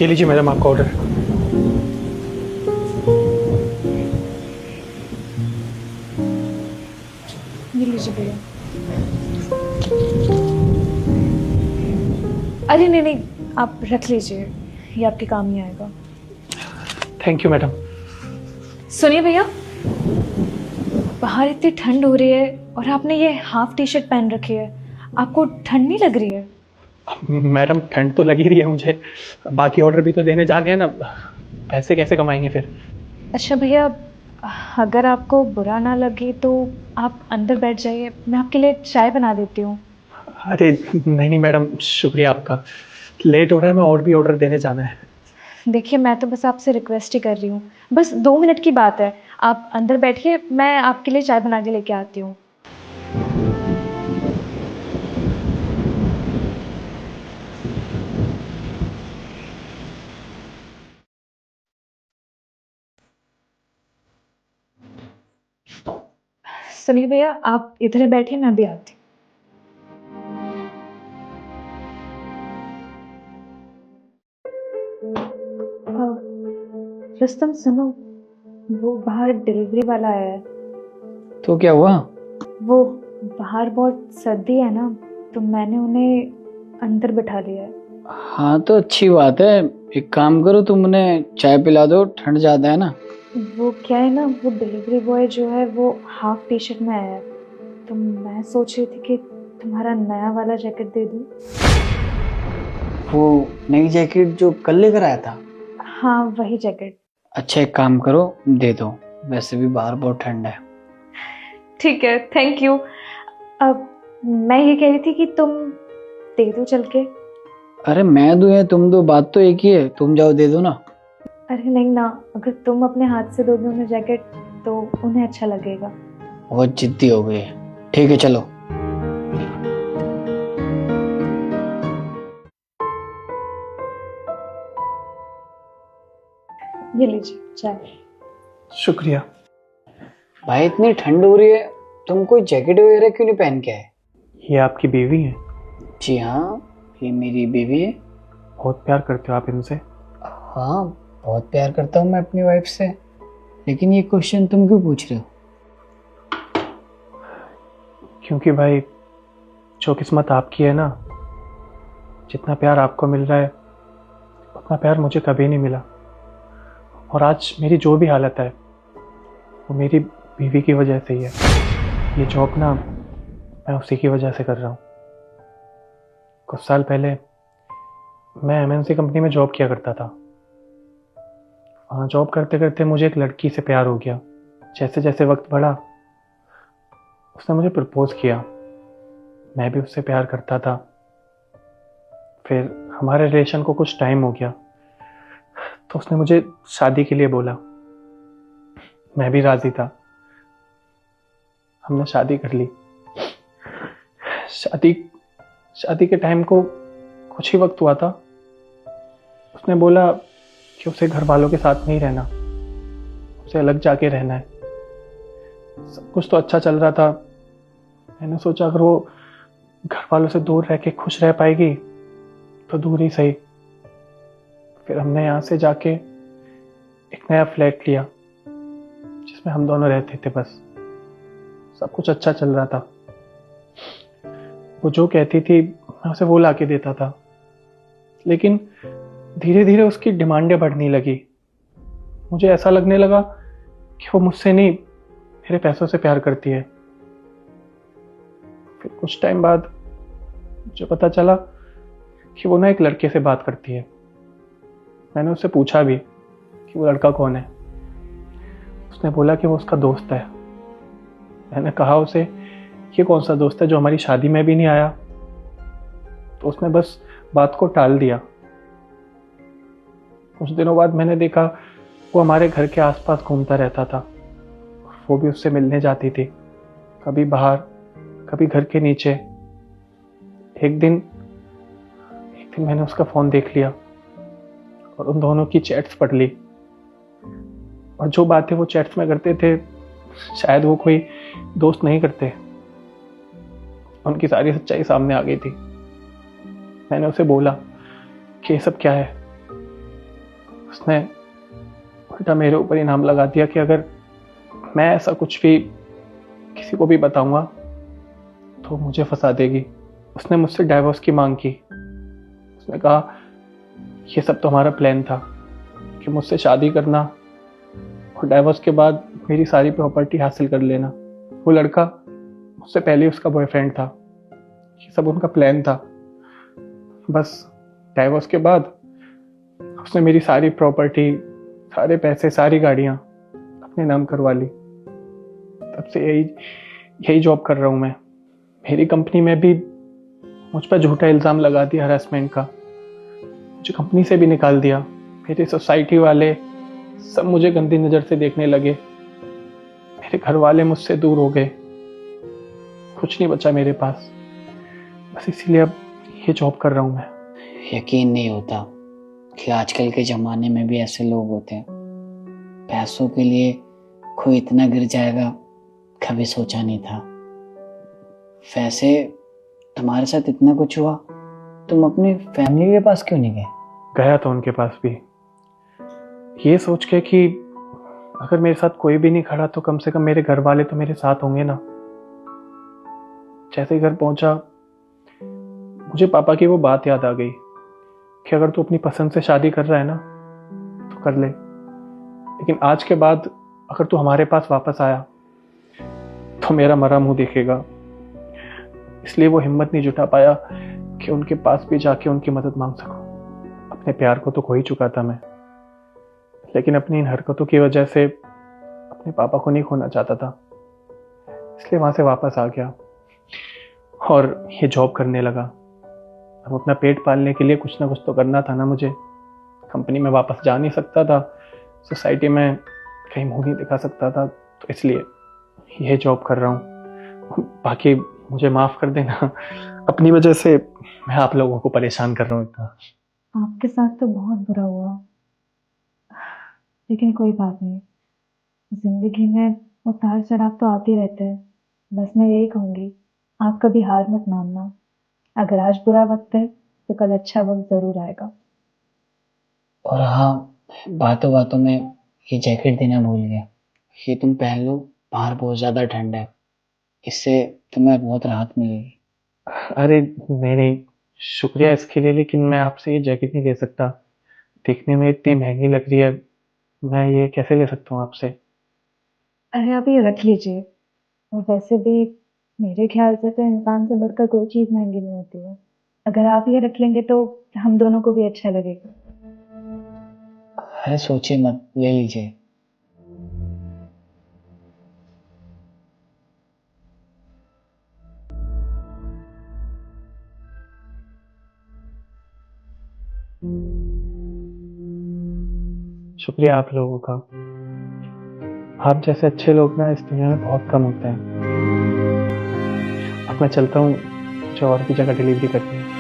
ये लीजिए मैडम आपका ऑर्डर। ये लीजिए भैया। अरे नहीं नहीं, आप रख लीजिए, ये आपके काम नहीं आएगा। Thank you madam. सुनिए भैया, बाहर इतनी ठंड हो रही है और आपने ये हाफ टी शर्ट पहन रखी है, आपको ठंड नहीं लग रही है? मैडम ठंड तो लगी रही है मुझे, बाकी ऑर्डर भी तो देने जाने हैं ना, पैसे कैसे कमाएंगे फिर। अच्छा भैया, अगर आपको बुरा ना लगे तो आप अंदर बैठ जाइए, मैं आपके लिए चाय बना देती हूँ। अरे नहीं नहीं मैडम, शुक्रिया आपका। लेट हो रहा है, मैं और भी ऑर्डर देने जाना है। देखिए, मैं तो बस आपसे रिक्वेस्ट ही कर रही हूँ, बस 2 मिनट की बात है। आप अंदर बैठिए, मैं आपके लिए चाय बना के लेके आती हूँ। सुनिए भैया, आप इधर बैठिए, मैं भी आती हूँ। रुस्तम सुनो, वो बाहर डिलीवरी वाला आया है। तो क्या हुआ? वो बाहर बहुत सर्दी है ना, तो मैंने उन्हें अंदर बिठा लिया है। हाँ तो अच्छी बात है, एक काम करो तुम उन्हें चाय पिला दो, ठंड ज्यादा है ना। वो क्या है ना, वो डिलीवरी बॉय जो है वो हाफ टी शर्ट में आया है, तो मैं सोच रही थी कि तुम्हारा नया वाला जैकेट दे दूँ। वो नई जैकेट जो कल लेकर आया था? हाँ वही जैकेट। अच्छा एक काम करो, दे दो, वैसे भी बाहर बहुत ठंड है। ठीक है, थैंक यू। अब मैं ये कह रही थी कि तुम दे दो चल के। अरे मैं दूं या तुम दो, बात तो एक ही है, तुम जाओ दे दो ना। अरे नहीं ना, अगर तुम अपने हाथ से दोगे उन्हें जैकेट तो उन्हें अच्छा लगेगा। बहुत जिद्दी हो गई है, ठीक है चलो। ये लीजिए चाय। शुक्रिया। भाई इतनी ठंड हो रही है, तुम कोई जैकेट वगैरह क्यों नहीं पहन के आए? ये आपकी बीवी है? जी हाँ, ये मेरी बीवी है। बहुत प्यार करते हो आप इनसे? हाँ बहुत प्यार करता हूँ मैं अपनी वाइफ से, लेकिन ये क्वेश्चन तुम क्यों पूछ रहे हो? क्योंकि भाई जो किस्मत आपकी है ना, जितना प्यार आपको मिल रहा है उतना प्यार मुझे कभी नहीं मिला। और आज मेरी जो भी हालत है वो मेरी बीवी की वजह से ही है। ये जॉब ना मैं उसी की वजह से कर रहा हूँ। कुछ साल पहले मैं एमएनसी कंपनी में जॉब किया करता था। वहाँ जॉब करते करते मुझे एक लड़की से प्यार हो गया। जैसे जैसे वक्त बढ़ा उसने मुझे प्रपोज किया, मैं भी उससे प्यार करता था। फिर हमारे रिलेशन को कुछ टाइम हो गया तो उसने मुझे शादी के लिए बोला। मैं भी राजी था, हमने शादी कर ली। शादी के टाइम को कुछ ही वक्त हुआ था, उसने बोला कि उसे घर वालों के साथ नहीं रहना, उसे अलग जाके रहना है। सब कुछ तो अच्छा चल रहा था, मैंने सोचा अगर वो घर वालों से दूर रह के खुश रह पाएगी तो दूर ही सही। फिर हमने यहाँ से जाके एक नया फ्लैट लिया जिसमें हम दोनों रहते थे। बस सब कुछ अच्छा चल रहा था। वो जो कहती थी मैं उसे वो ला के देता था, लेकिन धीरे धीरे उसकी डिमांडें बढ़ने लगी। मुझे ऐसा लगने लगा कि वो मुझसे नहीं मेरे पैसों से प्यार करती है। फिर कुछ टाइम बाद मुझे पता चला कि वो ना एक लड़के से बात करती है। मैंने उससे पूछा भी कि वो लड़का कौन है। उसने बोला कि वो उसका दोस्त है। मैंने कहा उसे ये कौन सा दोस्त है जो हमारी शादी में भी नहीं आया, तो उसने बस बात को टाल दिया। कुछ दिनों बाद मैंने देखा वो हमारे घर के आसपास घूमता रहता था। वो भी उससे मिलने जाती थी, कभी बाहर कभी घर के नीचे। एक दिन मैंने उसका फ़ोन देख लिया और उन दोनों की चैट्स पढ़ ली। और जो बातें वो चैट्स में करते थे शायद वो कोई दोस्त नहीं करते। उनकी सारी सच्चाई सामने आ गई थी। मैंने उसे बोला कि ये सब क्या है। उसने उल्टा मेरे ऊपर इनाम लगा दिया कि अगर मैं ऐसा कुछ भी किसी को भी बताऊंगा तो मुझे फंसा देगी। उसने मुझसे डाइवोर्स की मांग की। उसने कहा ये सब तो हमारा प्लान था कि मुझसे शादी करना और डाइवोर्स के बाद मेरी सारी प्रॉपर्टी हासिल कर लेना। वो लड़का मुझसे पहले उसका बॉयफ्रेंड था। ये सब उनका प्लान था। बस डाइवोर्स के बाद उसने मेरी सारी प्रॉपर्टी, सारे पैसे, सारी गाड़ियां अपने नाम करवा ली। तब से यही जॉब कर रहा हूं मैं। मेरी कंपनी में भी मुझ पर झूठा इल्ज़ाम लगा दिया हरासमेंट का। मुझे कंपनी से भी निकाल दिया। मेरी सोसाइटी वाले सब मुझे गंदी नज़र से देखने लगे। मेरे घर वाले मुझसे दूर हो गए। कुछ नहीं बचा मेरे पास। बस इसीलिए अब ये जॉब कर रहा हूं मैं। यकीन नहीं होता कि आजकल के ज़माने में भी ऐसे लोग होते हैं। पैसों के लिए कोई इतना गिर जाएगा, कभी सोचा नहीं था। वैसे तुम्हारे साथ इतना कुछ हुआ, तुम अपनी फैमिली के पास क्यों नहीं गए? गया था उनके पास भी, ये सोच के कि अगर मेरे साथ कोई भी नहीं खड़ा तो कम से कम मेरे घर वाले तो मेरे साथ होंगे ना। जैसे ही घर पहुंचा मुझे पापा की वो बात याद आ गई कि अगर तू अपनी पसंद से शादी कर रहा है ना तो कर ले, लेकिन आज के बाद अगर तू हमारे पास वापस आया तो मेरा मरा मुंह देखेगा। इसलिए वो हिम्मत नहीं जुटा पाया कि उनके पास भी जाके उनकी मदद मांग सकूं। अपने प्यार को तो खो ही चुका था मैं, लेकिन अपनी इन हरकतों की वजह से अपने पापा को नहीं खोना चाहता था। इसलिए वहां से वापस आ गया और ये जॉब करने लगा। अब अपना पेट पालने के लिए कुछ ना कुछ तो करना था ना मुझे। कंपनी में वापस जा नहीं सकता था, सोसाइटी में कहीं मुंह नहीं दिखा सकता था, तो इसलिए ये जॉब कर रहा हूँ। बाकी मुझे माफ़ कर देना, अपनी वजह से मैं आप लोगों को परेशान कर रहा हूँ इतना। आपके साथ तो बहुत बुरा हुआ, लेकिन कोई बात नहीं। जिंदगी में उतार चढ़ाव तो आते रहते हैं। बस मैं यही कहूँगी, आप कभी हार मत मानना। अगर आज बुरा वक्त है तो कल अच्छा वक्त जरूर आएगा। और हाँ, बातों बातों में ये जैकेट देना भूल गया। ये तुम पहन लो, बाहर बहुत ज़्यादा ठंड है, इससे तुम्हें बहुत राहत मिलेगी। अरे नहीं नहीं, शुक्रिया इसके लिए, लेकिन मैं आपसे ये जैकेट नहीं ले सकता। देखने में इतनी महंगी लग रही है, मैं ये कैसे ले सकता हूँ आपसे? अरे आप ये रख लीजिए। और वैसे भी मेरे ख्याल से तो इंसान से बढ़कर कोई चीज़ महंगी नहीं होती है। अगर आप ये रख लेंगे तो हम दोनों को भी अच्छा लगेगा। अरे सोचिए मत, ले लीजिए। शुक्रिया आप लोगों का। आप जैसे अच्छे लोग ना इस दुनिया में बहुत कम होते हैं। अब मैं चलता हूँ, मुझे और भी जगह डिलीवरी करनी है।